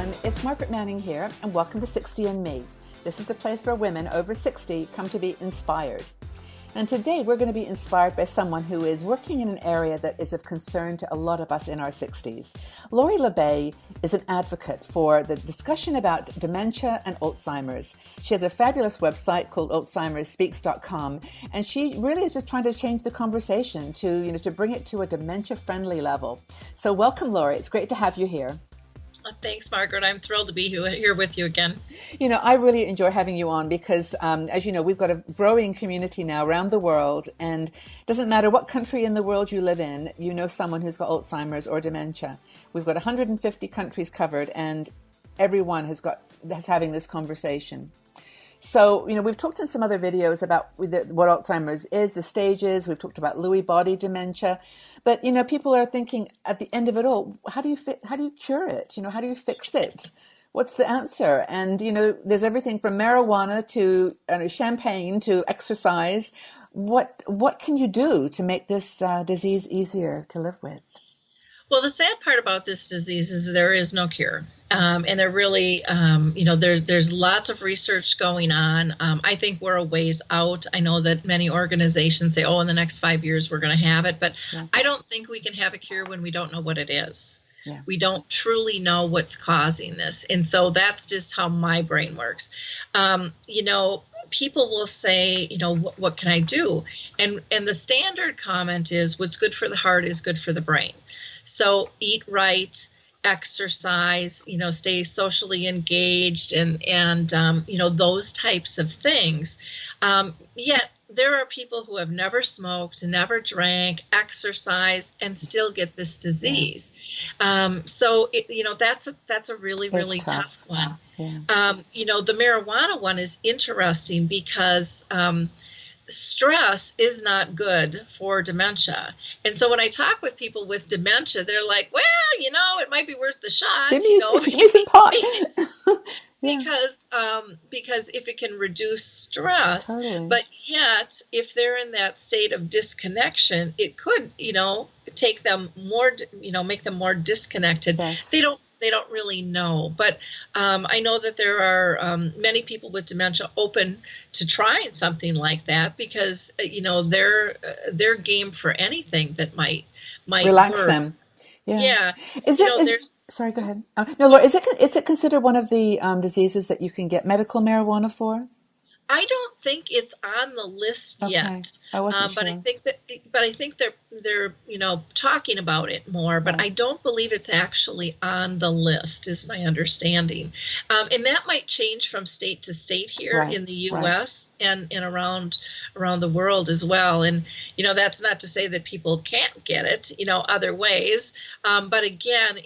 everyone, it's Margaret Manning here, and welcome to 60 and Me. This is the place where women over 60 come to be inspired. And today we're going to be inspired by someone who is working in an area that is of concern to a lot of us in our 60s. Lewy Body is an advocate for the discussion about dementia and Alzheimer's. She has a fabulous website called Alzheimersspeaks.com, and she really is just trying to change the conversation to bring it to a dementia-friendly level. So welcome, Lewy. It's great to have you here. Thanks, Margaret. I'm thrilled to be here with you again. You know, I really enjoy having you on because, as you know, we've got a growing community now around the world, and it doesn't matter what country in the world you live in, you know someone who's got Alzheimer's or dementia. We've got 150 countries covered, and everyone that's having this conversation. So, you know, we've talked in some other videos about what Alzheimer's is, the stages. We've talked about Lewy Body dementia. But, you know, people are thinking at the end of it all, how do you cure it? You know, how do you fix it? What's the answer? And, you know, there's everything from marijuana to champagne to exercise. What can you do to make this disease easier to live with? Well, the sad part about this disease is there is no cure. And there really, there's lots of research going on. I think we're a ways out. I know that many organizations say, in the next 5 years we're going to have it. But yeah. I don't think we can have a cure when we don't know what it is. Yeah. We don't truly know what's causing this. And so that's just how my brain works. People will say, what can I do? And the standard comment is what's good for the heart is good for the brain. So eat right, exercise, stay socially engaged and those types of things. Yet there are people who have never smoked, never drank, exercised, and still get this disease. So that's a really, really tough one. Yeah. The marijuana one is interesting because stress is not good for dementia. And so when I talk with people with dementia, they're like, well, it might be worth the shot. Give me some pot. Because if it can reduce stress, totally. But yet if they're in that state of disconnection, it could, take them more, make them more disconnected. Yes. They don't really know, but I know that there are many people with dementia open to trying something like that because they're game for anything that might relax work. Them. Yeah. Sorry, go ahead. No, Laura, is it considered one of the diseases that you can get medical marijuana for? I don't think it's on the list yet. I wasn't sure. But I think they're talking about it more. But right. I don't believe it's actually on the list, is my understanding. And that might change from state to state here in the U.S. and around the world as well. And that's not to say that people can't get it, other ways. But again,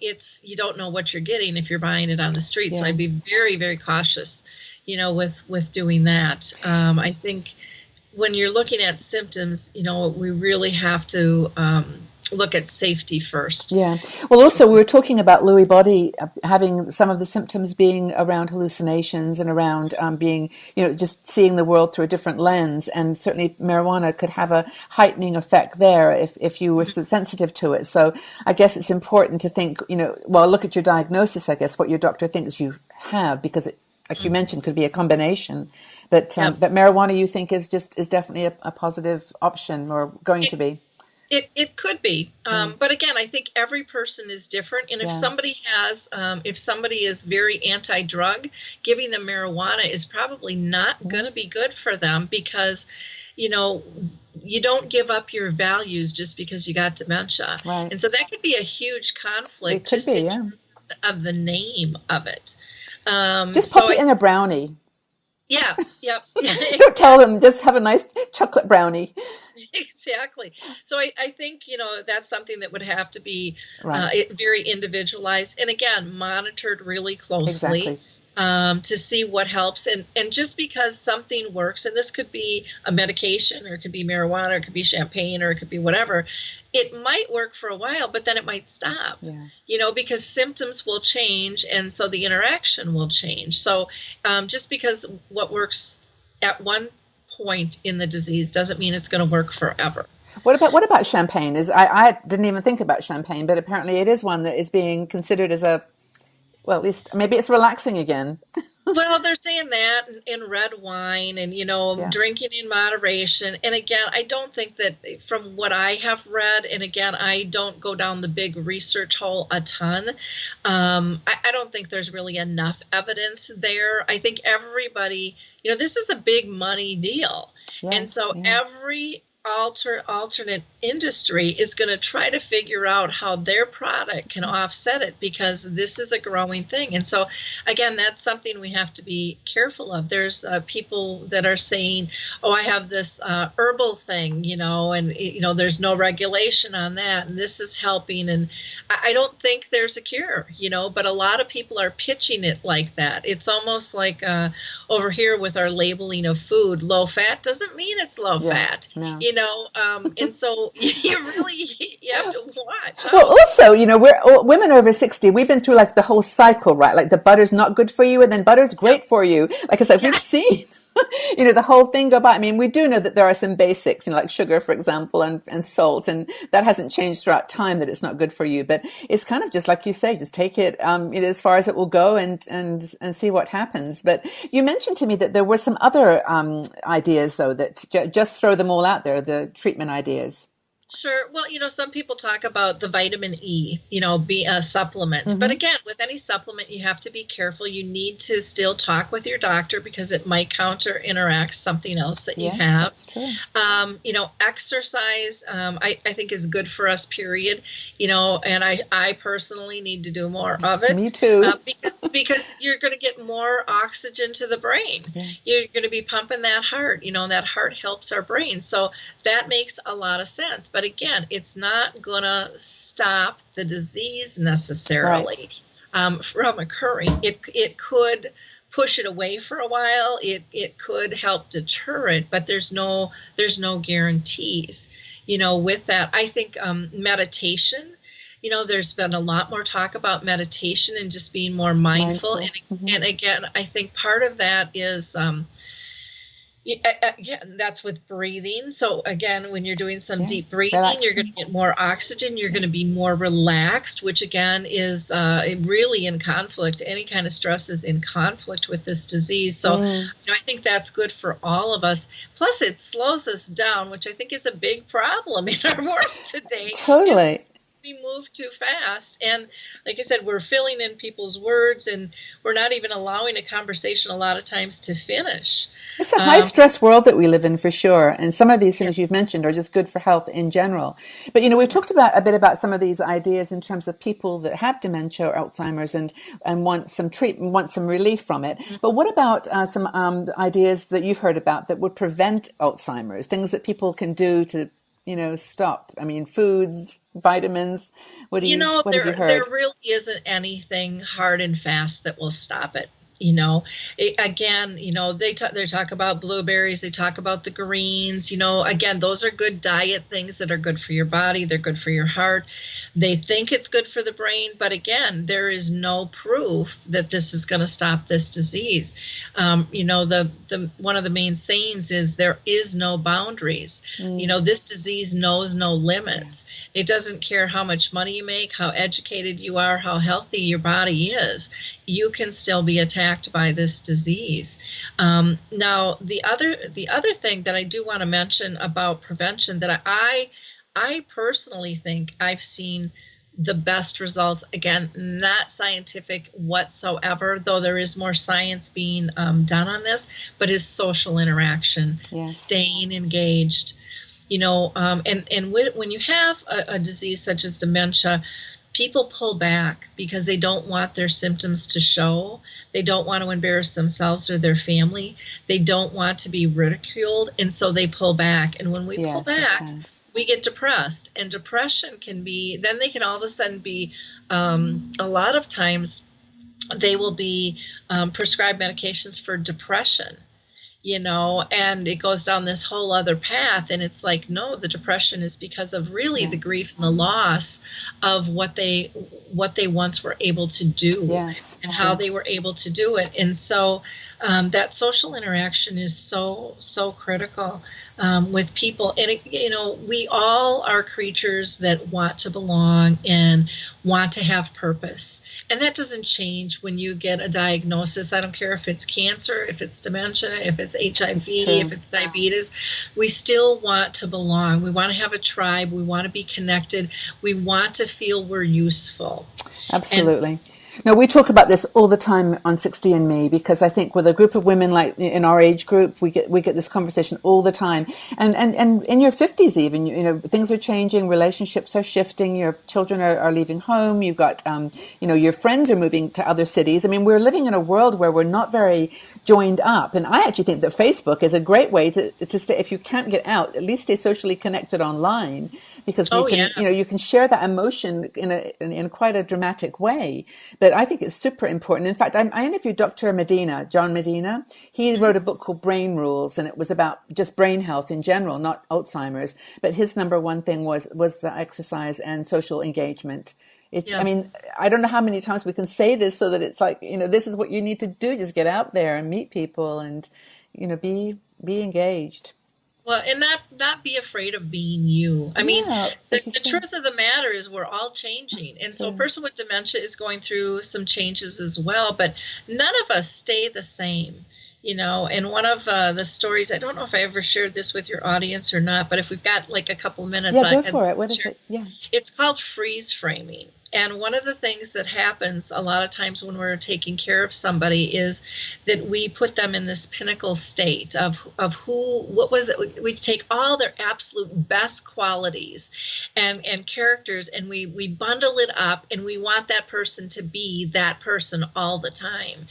you don't know what you're getting if you're buying it on the street. Yeah. So I'd be very, very cautious. With doing that. I think when you're looking at symptoms, we really have to look at safety first. Yeah. Well, also, we were talking about Lewy Body having some of the symptoms being around hallucinations and around being, just seeing the world through a different lens. And certainly marijuana could have a heightening effect there if you were sensitive to it. So I guess it's important to think, look at your diagnosis, I guess, what your doctor thinks you have, because it, like you mentioned, could be a combination, but marijuana you think is definitely a positive option or going to be. It could be, but again, I think every person is different, and if somebody is very anti-drug, giving them marijuana is probably not going to be good for them because, you don't give up your values just because you got dementia, right. And so that could be a huge conflict. It could be, in terms of the name of it. Just pop it in a brownie. Yeah. Don't tell them, just have a nice chocolate brownie. Exactly. So I think, that's something that would have to be very individualized and, again, monitored really closely. Exactly. To see what helps. And just because something works, and this could be a medication or it could be marijuana or it could be champagne or it could be whatever, it might work for a while, but then it might stop, because symptoms will change and so the interaction will change. So just because what works at one point in the disease doesn't mean it's going to work forever. What about champagne? I didn't even think about champagne, but apparently it is one that is being considered as Well, at least maybe it's relaxing again. Well, they're saying that in red wine and, Yeah. drinking in moderation. And again, I don't think that from what I have read, and again, I don't go down the big research hole a ton. I don't think there's really enough evidence there. I think everybody, this is a big money deal. And Yes. so Yeah. every alternate industry is going to try to figure out how their product can offset it because this is a growing thing. And so again, that's something we have to be careful of. There's people that are saying, oh, I have this herbal thing, and there's no regulation on that, and this is helping. And I don't think there's a cure, but a lot of people are pitching it like that. It's almost like over here with our labeling of food, low fat doesn't mean it's low fat. No. And so you have to watch. Well, also, we're women over 60. We've been through like the whole cycle, right? Like the butter's not good for you, and then butter's great for you. Like I said, we've seen, the whole thing go by. I mean, we do know that there are some basics, like sugar, for example, and salt, and that hasn't changed throughout time that it's not good for you. But it's kind of just like you say, just take it, as far as it will go, and see what happens. But you mentioned to me that there were some other ideas, though, that just throw them all out there, the treatment ideas. Sure. Well, some people talk about the vitamin E, be a supplement. Mm-hmm. But again, with any supplement, you have to be careful. You need to still talk with your doctor because it might counter interact something else that you Yes, have. that's true. Exercise, I think is good for us, period. And I personally need to do more of it. Me too. Because you're going to get more oxygen to the brain. Yeah. You're going to be pumping that heart. That heart helps our brain. So that makes a lot of sense. But again, it's not going to stop the disease necessarily from occurring. It could push it away for a while. It could help deter it, but there's no guarantees. With that, I think meditation. There's been a lot more talk about meditation and just being more mindful. And again, I think part of that is. Again, that's with breathing. So again, when you're doing some deep breathing, you're going to get more oxygen. You're going to be more relaxed, which again is really in conflict. Any kind of stress is in conflict with this disease. So I think that's good for all of us. Plus, it slows us down, which I think is a big problem in our world today. Totally. We move too fast, and like I said, we're filling in people's words, and we're not even allowing a conversation a lot of times to finish. It's a high stress world that we live in, for sure, and some of these things you've mentioned are just good for health in general. But we've talked a bit about some of these ideas in terms of people that have dementia or Alzheimer's and want some treatment, want some relief from it. But what about some ideas that you've heard about that would prevent Alzheimer's? Things that people can do to stop. I mean, foods, vitamins. What have you heard? There really isn't anything hard and fast that will stop it. Again, they talk about blueberries, they talk about the greens, again, those are good diet things that are good for your body. They're good for your heart. They think it's good for the brain, but again, there is no proof that this is going to stop this disease. The one of the main sayings is there is no boundaries. This disease knows no limits. It doesn't care how much money you make, how educated you are, how healthy your body is. You can still be attacked by this disease. Now, the other thing that I do want to mention about prevention that I personally think I've seen the best results, again, not scientific whatsoever, though there is more science being done on this, but is social interaction, staying engaged. And when you have a disease such as dementia, people pull back because they don't want their symptoms to show. They don't want to embarrass themselves or their family. They don't want to be ridiculed, and so they pull back. And when we pull back, we get depressed. And depression then they can all of a sudden be, a lot of times, they will be prescribed medications for depression. And it goes down this whole other path. And it's like, no, the depression is because of really the grief and the loss of what they once were able to do and how they were able to do it. And so that social interaction is so critical. with people. And, we all are creatures that want to belong and want to have purpose. And that doesn't change when you get a diagnosis. I don't care if it's cancer, if it's dementia, if it's HIV, if it's diabetes. We still want to belong. We want to have a tribe. We want to be connected. We want to feel we're useful. Absolutely. No, we talk about this all the time on 60andMe, because I think with a group of women like in our age group, we get this conversation all the time. And in your 50s even, things are changing, relationships are shifting, your children are leaving home, you've got, your friends are moving to other cities. I mean, we're living in a world where we're not very joined up. And I actually think that Facebook is a great way to stay, if you can't get out, at least stay socially connected online, because you can share that emotion in quite a dramatic way. But I think it's super important. In fact, I interviewed Dr. John Medina. He wrote a book called Brain Rules, and it was about just brain health in general, not Alzheimer's. But his number one thing was exercise and social engagement. I mean, I don't know how many times we can say this so that it's like, this is what you need to do. Just get out there and meet people and, be engaged. Well, and not be afraid of being you. I mean, the truth of the matter is we're all changing. And so a person with dementia is going through some changes as well, but none of us stay the same. And one of the stories, I don't know if I ever shared this with your audience or not, but if we've got like a couple minutes. Yeah, go for it. What is it? Yeah. It's called freeze framing. And one of the things that happens a lot of times when we're taking care of somebody is that we put them in this pinnacle state of what was it? We take all their absolute best qualities and characters, and we bundle it up, and we want that person to be that person all the time.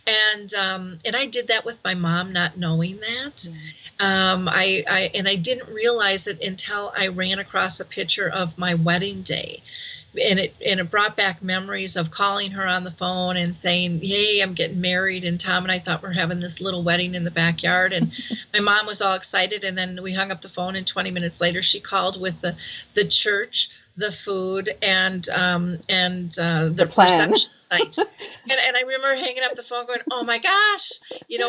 And I did that with my mom, not knowing that. I didn't realize it until I ran across a picture of my wedding day. And it brought back memories of calling her on the phone and saying, "Yay, I'm getting married." And Tom and I thought we're having this little wedding in the backyard. And my mom was all excited. And then we hung up the phone, and 20 minutes later, she called with the church, the food, and the plan. Site. And I remember hanging up the phone going, "Oh my gosh,"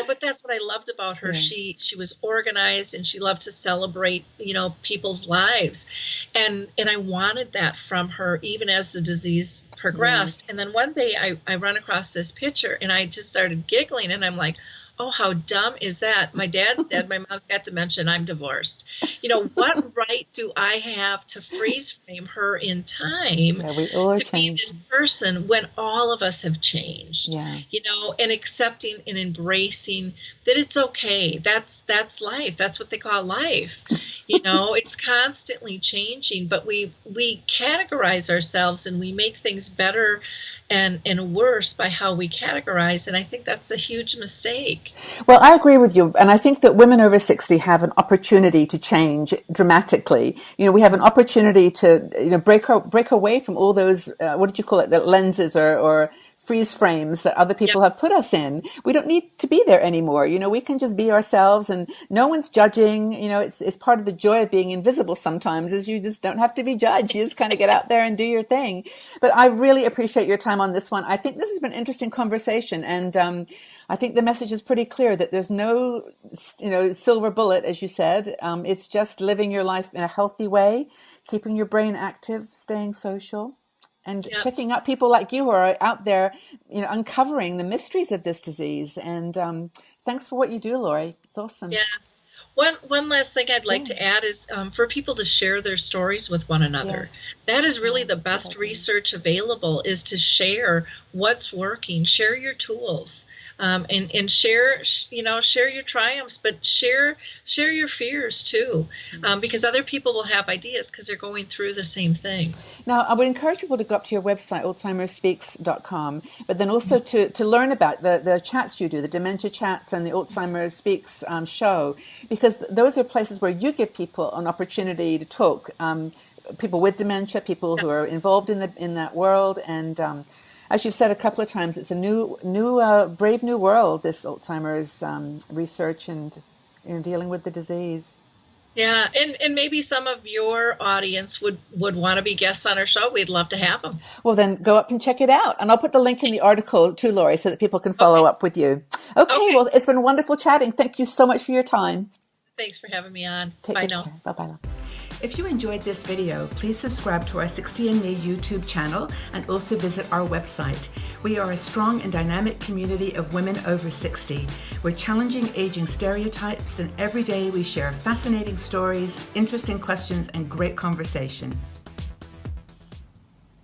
but that's what I loved about her. Yeah. She was organized, and she loved to celebrate, people's lives. And I wanted that from her, even as the disease progressed. Yes. And then one day I run across this picture, and I just started giggling, and I'm like, oh, how dumb is that? My dad's dead. My mom's got dementia. And I'm divorced. What right do I have to freeze frame her in time to be this person when all of us have changed? Yeah. And accepting and embracing that it's okay. That's life. That's what they call life. It's constantly changing, but we categorize ourselves, and we make things better and worse by how we categorize. And I think that's a huge mistake. Well, I agree with you. And I think that women over 60 have an opportunity to change dramatically. We have an opportunity to, break away from all those, what did you call it, the lenses or freeze frames that other people have put us in. We don't need to be there anymore. We can just be ourselves, and no one's judging. It's part of the joy of being invisible sometimes, is you just don't have to be judged. You just kind of get out there and do your thing. But I really appreciate your time on this one. I think this has been an interesting conversation, and I think the message is pretty clear that there's no, silver bullet, as you said. It's just living your life in a healthy way, keeping your brain active, staying social, and checking out people like you who are out there, uncovering the mysteries of this disease. And thanks for what you do, Lori. It's awesome. Yeah. One last thing I'd like to add is for people to share their stories with one another. Yes. That is really the best research available, is to share what's working, share your tools, and share your triumphs, but share your fears too, because other people will have ideas because they're going through the same things. Now, I would encourage people to go up to your website, alzheimersspeaks.com, but then also to learn about the chats you do, the dementia chats and the Alzheimer's Speaks show, because those are places where you give people an opportunity to talk, people with dementia, people who are involved in that world, and as you've said a couple of times, it's a new brave new world, this Alzheimer's research and dealing with the disease. Yeah, and maybe some of your audience would want to be guests on our show. We'd love to have them. Well, then go up and check it out. And I'll put the link in the article too, Lori, so that people can follow up with you. Okay, well, it's been wonderful chatting. Thank you so much for your time. Thanks for having me on. Take Bye good now. care. Bye-bye. If you enjoyed this video, please subscribe to our 60andMe YouTube channel and also visit our website. We are a strong and dynamic community of women over 60. We're challenging aging stereotypes, and every day we share fascinating stories, interesting questions, and great conversation.